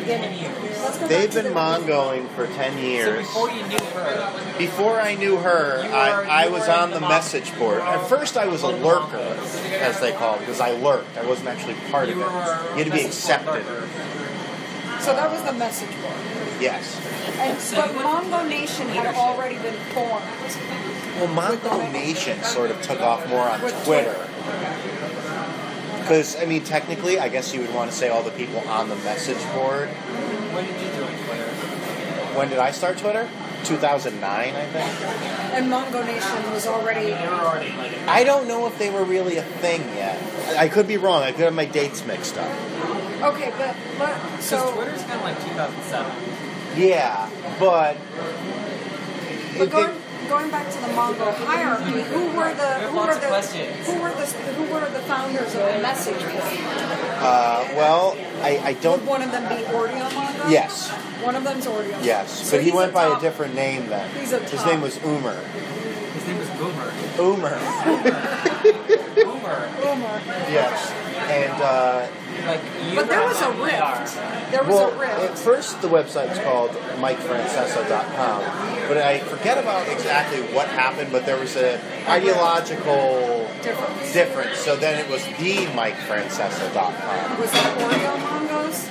beginning. They've been Mongoing for 10 years. So before you knew her... Before I knew her, I was on the message board. At first I was a lurker, as they call it, because I lurked. I wasn't actually part of it. You had to be accepted. So that was the message board. Yes. But Mongo Nation had already been formed. Well, Mongo Nation sort of took off more on Twitter. Because, I mean, technically, I guess you would want to say all the people on the message board. When did you join Twitter? When did I start Twitter? 2009, I think. And Mongo Nation was already... I don't know if they were really a thing yet. I could be wrong. I could have my dates mixed up. Okay, but so... Twitter's kind of like 2007. Yeah, but... Going back to the Mongo hierarchy, who were the founders of the message board? Well, I don't... Would one of them be Audio Mongo? Yes. One of them's Audio. Yes, So but he went by a different name then. His name was Umer. His name was Boomer. Umer. Boomer. Yes, and... but there was a rift. There was a rift. At first the website's called MikeFrancesa.com, but I forget about exactly what happened, but there was an ideological difference. So then it was the MikeFrancesa.com. Was it Oreo Mongos?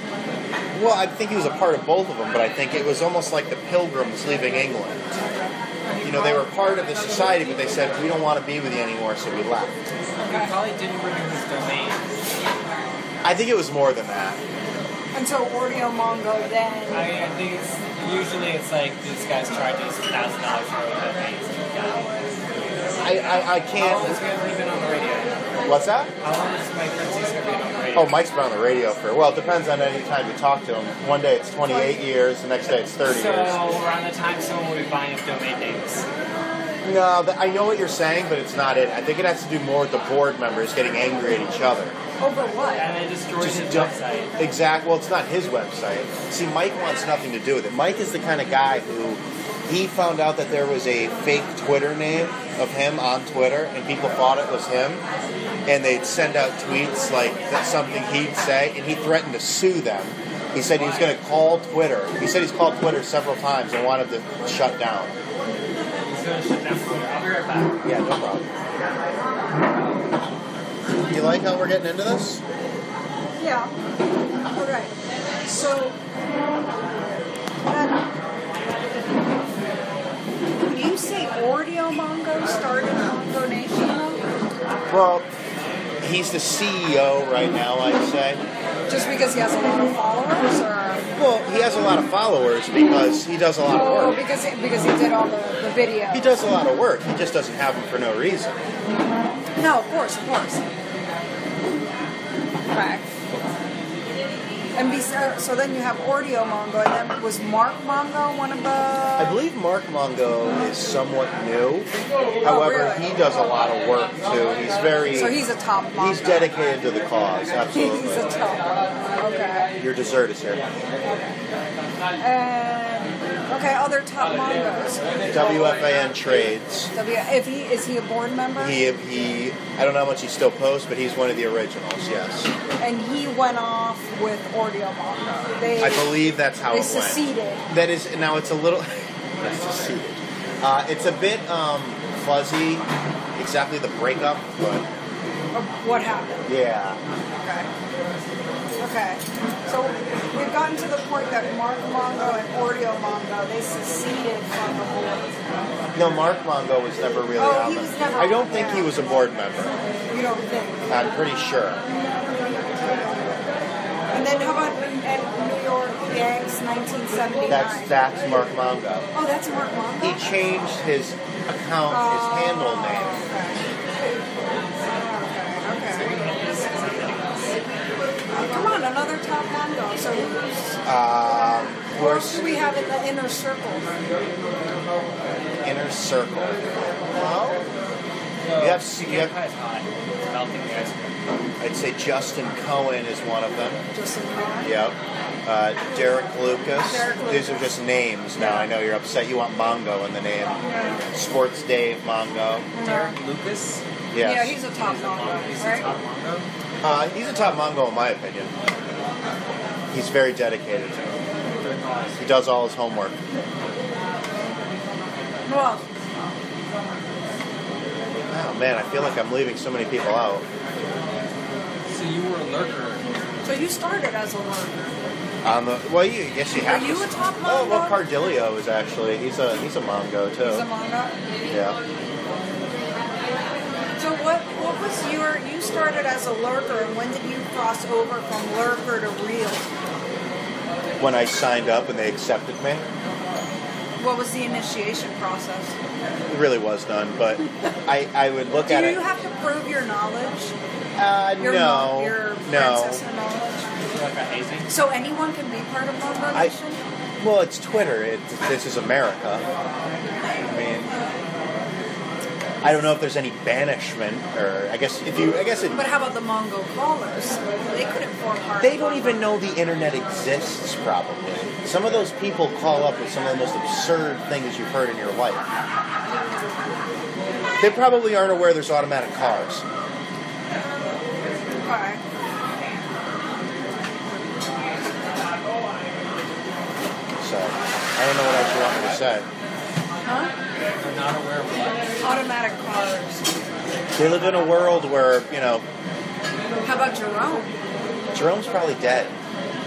Well, I think he was a part of both of them, but I think it was almost like the Pilgrims leaving England. You know, they were part of the society, but they said, we don't want to be with you anymore, so we left. He probably didn't renew his domain. I think it was more than that. And so Audio Mongo then... I think it's like this guy's charges $1,000 for a domain. I can't... How long has he been on the radio? What's that? How long has Mike Francesa been on the radio? Oh, Mike's been on the radio for... Well, it depends on any time you talk to him. One day it's 28 years, the next day it's 30 years. So around the time someone will be buying up domain names. No, I know what you're saying, but it's not it. I think it has to do more with the board members getting angry at each other. Over what? And they destroyed his website. Exactly. Well, it's not his website. See, Mike wants nothing to do with it. Mike is the kind of guy who... He found out that there was a fake Twitter name of him on Twitter, and people thought it was him, and they'd send out tweets like that's something he'd say, and he threatened to sue them. He said he was going to call Twitter. He said he's called Twitter several times and wanted to shut down. He's going to shut down Twitter. I'll be right back. Yeah, no problem. You like how we're getting into this? Yeah. Okay. So... Would you say Audio Mongo started Mongo Nation? Well, he's the CEO right now, I'd say. Just because he has a lot of followers, or? Well, he has a lot of followers because he does a lot of work. Because he did all the videos. He does a lot of work. He just doesn't have them for no reason. No, of course. Right. And so then you have Audio Mongo, and then was Mark Mongo one of the... I believe Mark Mongo is somewhat new. However, really? he does a lot of work, too. He's very... So he's a top Mongo. He's dedicated to the cause, absolutely. He's a top Mongo, okay. Your dessert is here. Other top Mongos. WFAN Trades. Is he a board member? I don't know how much he still posts, but he's one of the originals, yes. And he went off with Audio Mongo. I believe that's how it went. They seceded. That is, now it's a little... seceded. It's a bit fuzzy, exactly the breakup, but... What happened? Yeah. Okay. So we've gotten to the point that Mark Mongo and Audio Mongo, they seceded from the board. No, Mark Mongo was never really on he the... was never I don't on think there. he was a board member. You don't think? I'm pretty sure. And then how about New York Yanks 1979? That's Mark Mongo. Oh, that's Mark Mongo? He changed his account, his handle name. Come on, another top Mongo. So who else do we have in the inner circle? Inner circle. Well, you have I'd say Justin Cohen is one of them. Justin Cohen? Yep. Derek Lucas. These are just names now. I know you're upset. You want Mongo in the name. Sports Dave Mongo. Derek Lucas? Yes. Yeah, he's a top Mongo, right? He's a top Mongo? He's a top Mongo in my opinion. He's very dedicated. He does all his homework. Well, Oh man, I feel like I'm leaving so many people out. So you were a lurker. so you started as a lurker. Yes, you have. Are you to. a top Mongo? Oh, well, Cardilio is actually he's a Mongo too. He's a Mongo? Yeah. So what was you started as a lurker, and when did you cross over from lurker to real? When I signed up and they accepted me, What was the initiation process? it really was none. But I would look at Do it. you have to prove your knowledge? Your No. Francesa knowledge? Like a hazing? So anyone can be part of Mongo Nation? Well, it's Twitter. This is America. I mean, I don't know if there's any banishment, or I guess it. But how about the Mongo callers? They couldn't form part They of don't Mongo. even know the internet exists, probably. Some of those people call up with some of the most absurd things you've heard in your life. They probably aren't aware there's automatic cars. Okay. So, I don't know what else you want me to say. Huh? They're not aware of what? Automatic callers. They live in a world where, How about Jerome? Jerome's probably dead.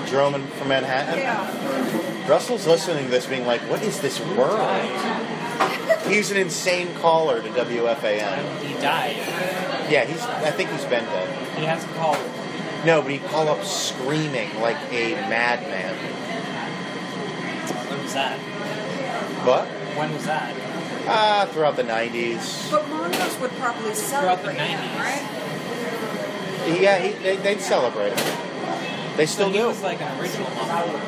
Jerome from Manhattan? Yeah. Russell's listening to this being like, what is this world? He's an insane caller to WFAN. He died. Yeah, I think he's been dead. He has to call. No, but he'd call up screaming like a madman. When was that? What? When was that? Throughout the 90s. But Mongos would probably Throughout the celebrate him, 90s. right? Yeah, they'd celebrate him. They still So he do. was like an original Mongo.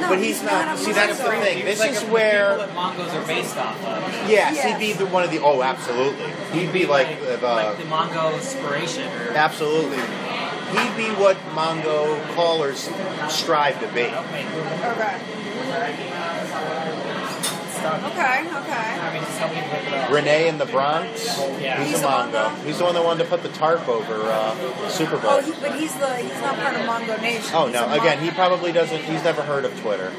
No, But he's not. a See, that's the Mongo. thing. He This was like is the where. people that Mongos are based off of. Yes, Yes. he'd be one of the. Oh, absolutely. He'd be like the. like the Mongo inspiration. Or, Absolutely. He'd be what Mongo callers strive to be. okay. Okay. Okay. I mean, just help me look it up. Renee in the Bronx. Yeah. He's He's a a Mongo. Mongo? He's the one that wanted to put the tarp over Super Bowl. Oh, but he's not part of Mongo Nation. Oh He's no! a Again, Mongo. he probably doesn't. He's never heard of Twitter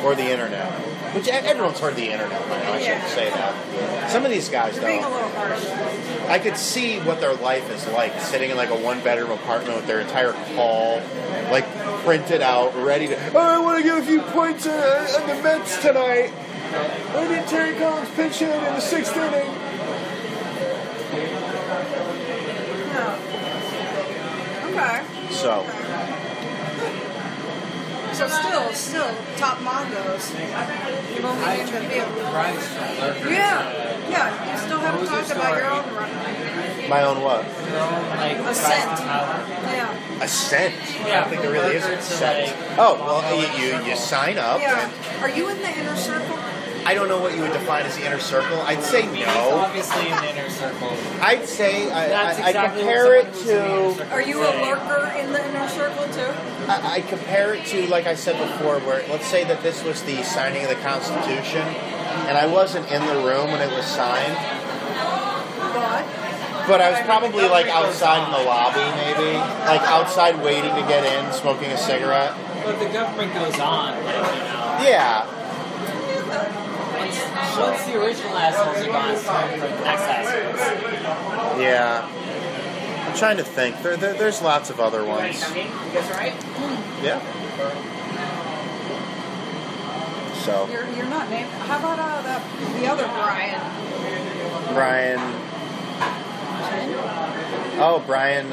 or the internet. Which everyone's heard of the internet. I shouldn't say that. Some of these guys, You're being a though, little harsh. I could see what their life is like, sitting in like a one-bedroom apartment with their entire call, like printed out, ready to. Oh, I want to give a few points on the Mets tonight. Why did Terry Collins pitch in the 6th inning? No. Okay. So. So still top Mongos. You've only named a few. Christ, lurker. Yeah. You still haven't What was talked your about your story? own run. My own what? Your own, like, Ascent. rise to power. Yeah. A cent. I Yeah, don't think there really is a from cent. lurker to, like, Oh, well, Mongo inner you circle. sign up. Yeah. Are you in the inner circle? I don't know what you would define as the inner circle. I'd say He's no. obviously in the inner circle. I'd say That's I exactly compare what it someone who's in the inner to. circle Are you would a say. lurker in the inner circle too? I compare it to, like I said before, where let's say that this was the signing of the Constitution, and I wasn't in the room when it was signed, but I was probably like outside in the lobby, maybe, like outside waiting to get in, smoking a cigarette. But the government goes on, like, Yeah. once the original assholes are gone, it's time for the next assholes. Yeah. I'm trying to think. There's lots of other ones. That's right. Yeah. So, You're not named. How about the other Brian? Brian. Oh, Brian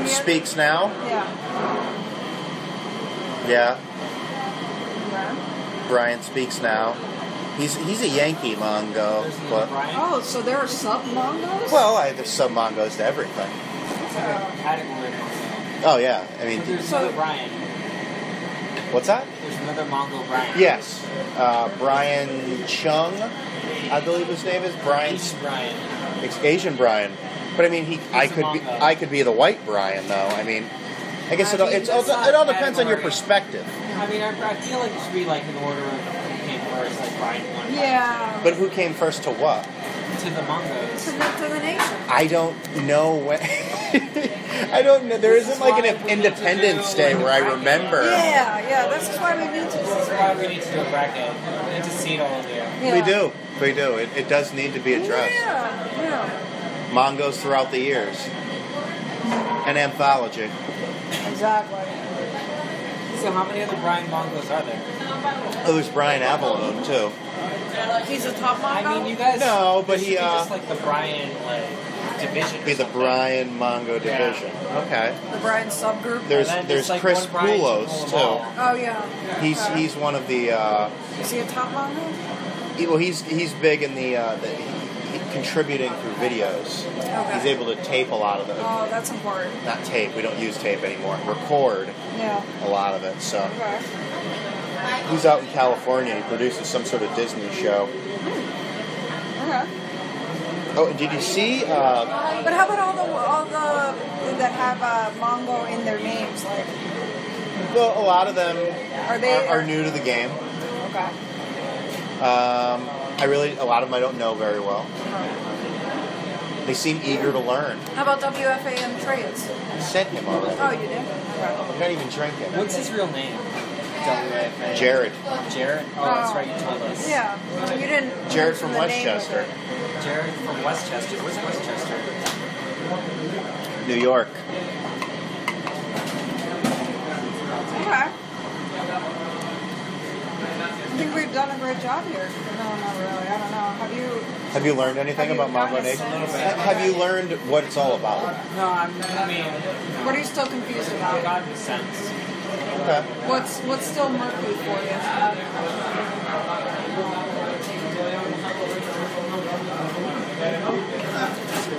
Speaks Now? Yeah. Yeah. Okay. Brian Speaks Now. He's a Yankee Mongo, There's another but Brian. Oh, so there are sub Mongos? well, there's some Mongos to everything. It's like a category. Oh yeah, I mean, There's another Brian. what's that? There's another Mongo Brian. Yes, Brian Chung, I believe his name is Brian. Asian Brian. It's Asian Brian, but I mean, I a Mongo. I could be the white Brian though. I mean, I guess it all depends on your perspective. I mean, I feel like it should be like in order of who came first, like Brian won. Yeah. But who came first to what? To the Mongos. To the nation. I don't know when. I don't know. There isn't like an Independence Day where I remember. Yeah. This is why we need to. This is why we need to do a bracket. We need to seed all of you. Yeah. We do. It does need to be addressed. Yeah. Mongos throughout the years. An anthology. Exactly. So how many other Brian Mongos are there? Oh, there's Brian Avalone too. He's a top Mongo? I mean, you guys... No, but he... just like the Brian, division. Be the Brian Mongo division. Yeah. Okay. The Brian subgroup? There's like Chris Poulos too. Oh, yeah. He's one of the... Is he a top Mongo? He's big in the contributing through videos. Okay. He's able to tape a lot of them. Oh, that's important. Not tape. We don't use tape anymore. Record a lot of it. So Okay. he's out in California. He produces some sort of Disney show. Okay. Oh, did you see? But how about all the that have Mongo in their names? Like, Well, a lot of them are new to the game. Okay. A lot of them I don't know very well. They seem eager to learn. How about WFAM trades? I sent him already. Oh, you did? Okay. I'm not even drinking. What's his real name? WFA. Jared. Jared? Oh, that's right, you told us. Yeah. You didn't. Jared from mention the name of Westchester. it. Jared from Westchester. Where's Westchester? New York. Okay. I think we've done a great job here. No, not really. I don't know. Have you learned anything about Mongo Nation? Have you learned what it's all about? No, What are you still confused I've about? gotten the sense. Okay. What's still murky for you?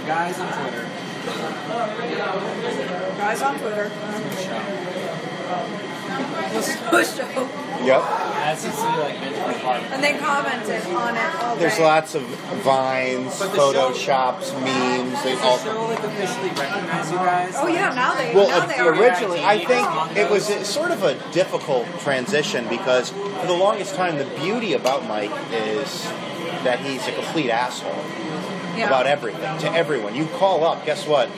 Guys on Twitter. Guys on Twitter. Show. Yep. As you see, mental part. And they commented on it all day. There's lots of vines, photoshops, memes. They all. Does the show officially recognize you guys? Oh yeah, now they. Well, now they are. originally, I think it was sort of a difficult transition because for the longest time, the beauty about Mike is that he's a complete asshole about everything to everyone. You call up, guess what?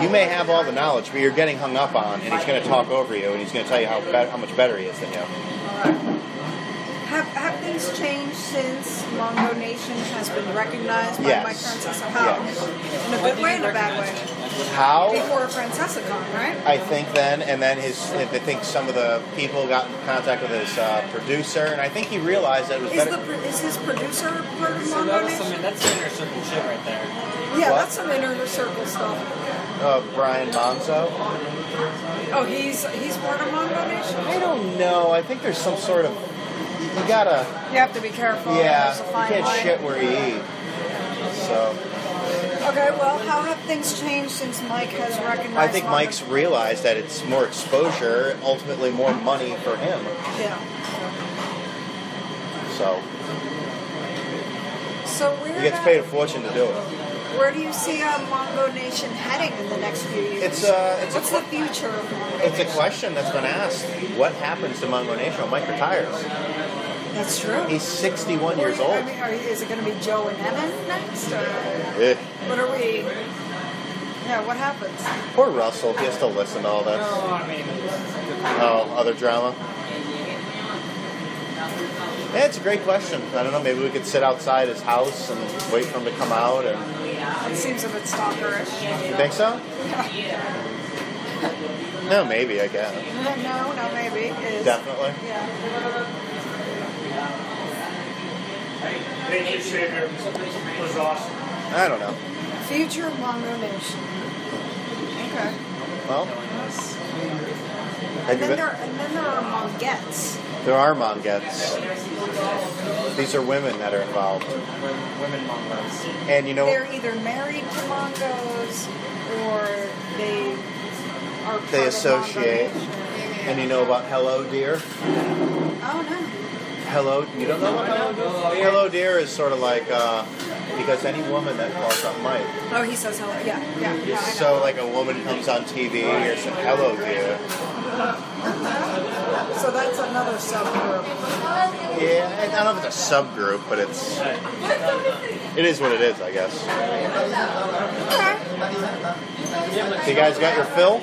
You may have all the knowledge, but you're getting hung up on, and he's going to talk over you, and he's going to tell you how much better he is than you. Have things changed since Mongo Nation has been recognized by Mike Francesa? How? Yes. In a good way, in a bad way? How? Before Francesa Con, right? I think then, and then I think some of the people got in contact with his producer, and I think he realized that it was better. Is his producer part of So Mongo Nation? that's inner circle shit right there. Yeah, What? that's some inner circle stuff. Brian Monzo? Oh, he's part of Mongo Nation? I don't know. I think there's some sort of... You gotta... You have to be careful. Yeah, There's a you fine can't line. shit where you eat. So... Okay, well, how have things changed since Mike has recognized I think Mongo? Mike's realized that it's more exposure, ultimately more money for him. Yeah. So where... He gets paid a fortune to do it. Where do you see Mongo Nation heading in the next few years? What's the future of Mongo It's a Nation? question that's been asked. What happens to Mongo Nation when Mike retires? That's true. He's 61 years old. I mean, is it going to be Joe and Evan next? Or what are we... Yeah, what happens? Poor Russell. He has to listen to all that. Other drama? Yeah, it's a great question. I don't know, maybe we could sit outside his house and wait for him to come out. It seems a bit stalkerish. You think so? No, maybe, I guess. No, maybe. It is. Definitely. Yeah. Thank you, Shaker. It was awesome. I don't know. Future of Mongo Nation. Okay. Well, And then there are Mongettes. there are Mongettes. These are women that are involved. Women Mongos. And you know, They're either married to Mongos or they are part they of associate. Mongo Nation. And you know about Hello Dear? Oh, no. Hello, you don't know about Hello Dear? Hello Dear is sort of like, because any woman that calls up Mike. Oh, he says hello. Yeah, I know. So like a woman comes on TV or says, Hello Dear. So that's another subgroup. Yeah, I don't know if it's a subgroup, but it is what it is, I guess. Okay. So you guys got your fill?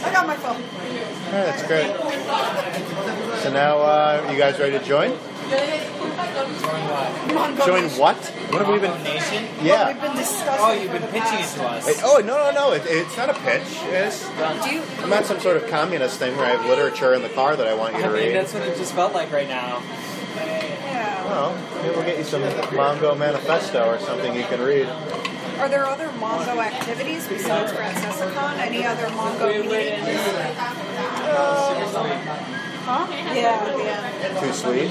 I got my phone. Yeah, that's great. So now, you guys ready to join? Mongo Join Nation. what? What have we been? Mongo Nation? Yeah. We've been discussing. Oh, you've been pitching it to us. Oh, no. It's not a pitch. I'm not some sort of communist thing where I have literature in the car that I want you to I mean, read. that's what it just felt like right now. Yeah. Well, maybe we'll get you some Mongo Manifesto or something you can read. Are there other Mongo activities besides Francesa Con? Any other Mongo meetings? Huh? Yeah. Too sweet?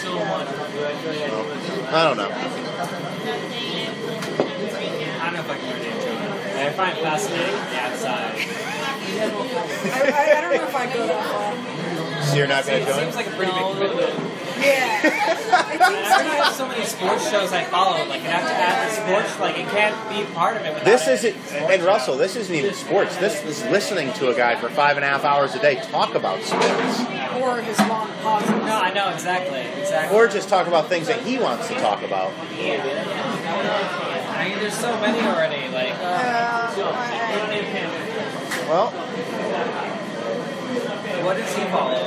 So much. I don't know. I don't know if I can really enjoy it. I find it fascinating the outside. I don't know if I'd go that far. So you're not going to It join? seems like a pretty big commitment. Yeah. And I already have so many sports shows I follow. Like, I have to add the sports. Like, it can't be part of it without This it. isn't, and Russell, this isn't even sports. This is listening to a guy for 5.5 hours a day talk about sports. Or his long pauses. No, I know, exactly. Or just talk about things that he wants to talk about. I mean, there's so many already. Like, Well, what does he follow?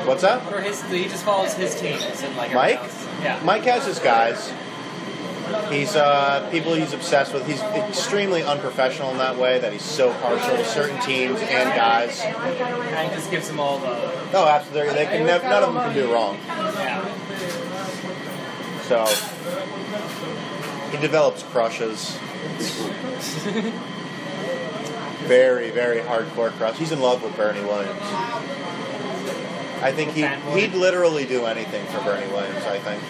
what's that? What are he just follows his teams and like Mike? everything else. Yeah. Mike has his guys. He's people he's obsessed with. He's extremely unprofessional in that way, that he's so partial to certain teams and guys. And he just gives them all the. No, absolutely. They can none of them can do wrong. Yeah. So he develops crushes. Very, very hardcore crush. He's in love with Bernie Williams. I think he'd literally do anything for Bernie Williams, I think.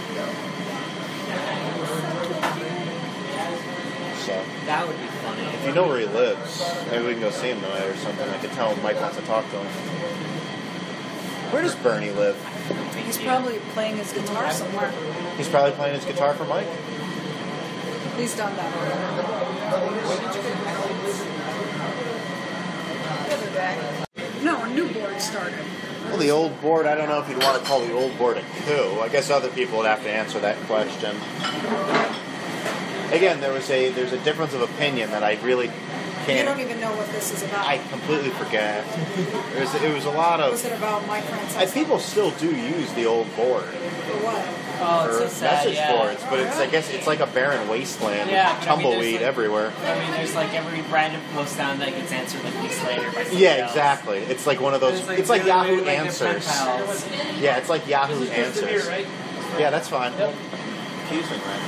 So That would be funny. if you know where he lives, maybe we can go see him tonight or something. I could tell him Mike wants to talk to him. Where does Bernie live? He's probably playing his guitar somewhere. He's probably playing his guitar for Mike. He's done that the other day. No, a new board started. Well, the old board, I don't know if you'd want to call the old board a coup. I guess other people would have to answer that question. Again, there's a difference of opinion that I really can't. You don't even know what this is about. I completely forget. It was a lot of. Was it about Mike Francesa? And people still do use the old board For what? Oh, for it's so sad. message Yeah. boards, but I guess it's like a barren wasteland Yeah, with I mean, tumbleweed there's like- everywhere. I mean, there's like every random post down that gets answered like weeks later by somebody Yeah, else. exactly. It's like one of those. There's, It's like really Yahoo weird, like, Answers. pen pals. Yeah, it's like Yahoo Answers. right? Yeah, that's fine. Confusing, man.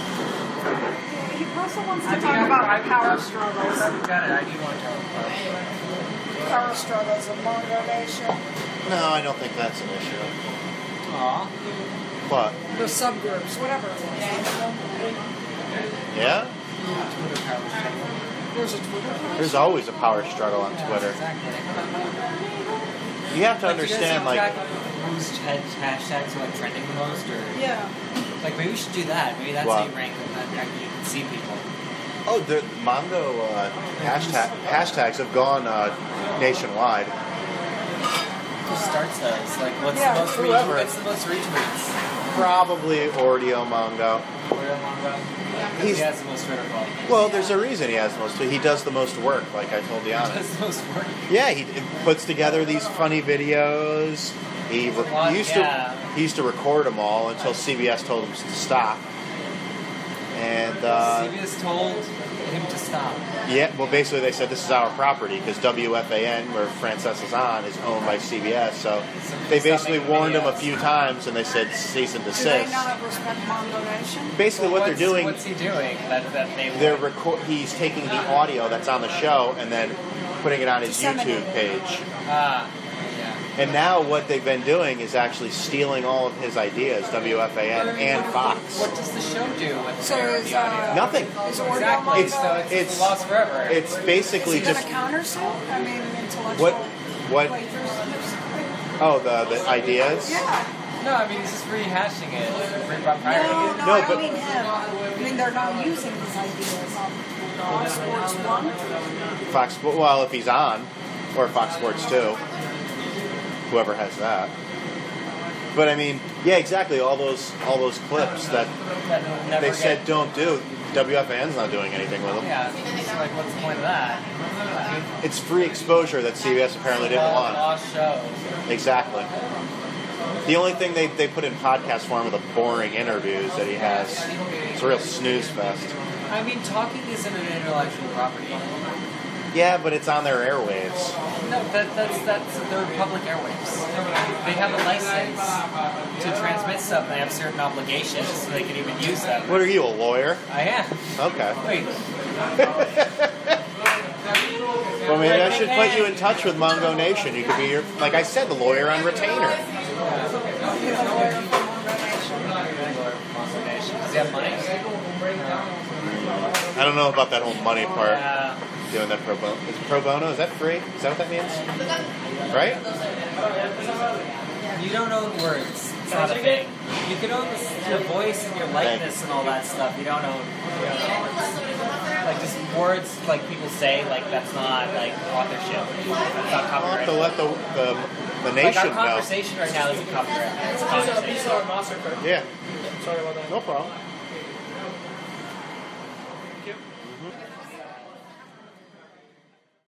He also wants to talk about power struggles. Got it. I do want to talk Power struggles of Mongo Nation. No, I don't think that's an issue. Aw. But The subgroups, whatever it was. yeah, There's a Twitter page. there's always a power struggle on Twitter. Exactly. You have to Like, do you guys understand, keep like, track of whose hashtags are like trending the most, or Yeah. like maybe we should do that. Maybe that's What? how you rank them. That you can see people. oh, the Mongo hashtags have gone nationwide. Who starts those? Like, what's Yeah, the most whoever. What's the most retweets? Probably Ordio Mongo. Where Mongo? He He's- has the most Twitter followers. Well, there's a reason he has the most. He does the most work, like I told Diana. Does the most work. Yeah, he puts together these funny videos. He used to record them all until CBS told him to stop. And CBS told him to stop. yeah, well, basically they said this is our property because WFAN, where Francesa's on, is owned by CBS. So they basically warned him a few times, and they said cease and Do they desist. not respect Mongo Nation? Basically, what they're doing, What's he doing? That they he's taking the audio that's on the show and then putting it on his Disseminating. YouTube page. yeah. And now what they've been doing is actually stealing all of his ideas, WFAN and Fox. What does the show do with So the is, audio? Nothing. Is Oreo Exactly. Mongo? It's lost forever. It's Is basically he going just to countersue? I mean, intellectual what playthroughs? the ideas. Yeah. No, I mean he's just rehashing it. No, No, I but- don't mean him. I mean, they're not using his ideas on Sports 1. Fox. Well, if he's on, or Fox Sports 2, whoever has that. But I mean, yeah, exactly. All those clips that they said don't do. WFAN's not doing anything with them. Yeah, so like, what's the point of that? It's free exposure that CBS apparently didn't want. Lost shows. Exactly. The only thing they put in podcast form are the boring interviews that he has. It's a real snooze fest. I mean, talking isn't an intellectual property. Yeah, but it's on their airwaves. No, that's their public airwaves. They have a license to transmit stuff, and they have certain obligations, so they can even use them. What are you, a lawyer? I am. Okay. Wait. Well, maybe I should put you in touch with Mongo Nation. You could be like I said, the lawyer on retainer. Does he have money? I don't know about that whole money part. Yeah. Doing that pro bono. Is pro bono? Is that free? Is that what that means? Right? You don't own words. It's not a thing. You can own your voice and your likeness and all that stuff. You don't own words. Like just words like people say, like that's not like authorship. That's not copyright. I'll have to let the nation like our conversation right now isn't copyright. It's a conversation. Yeah. Sorry about that. No problem. Thank you.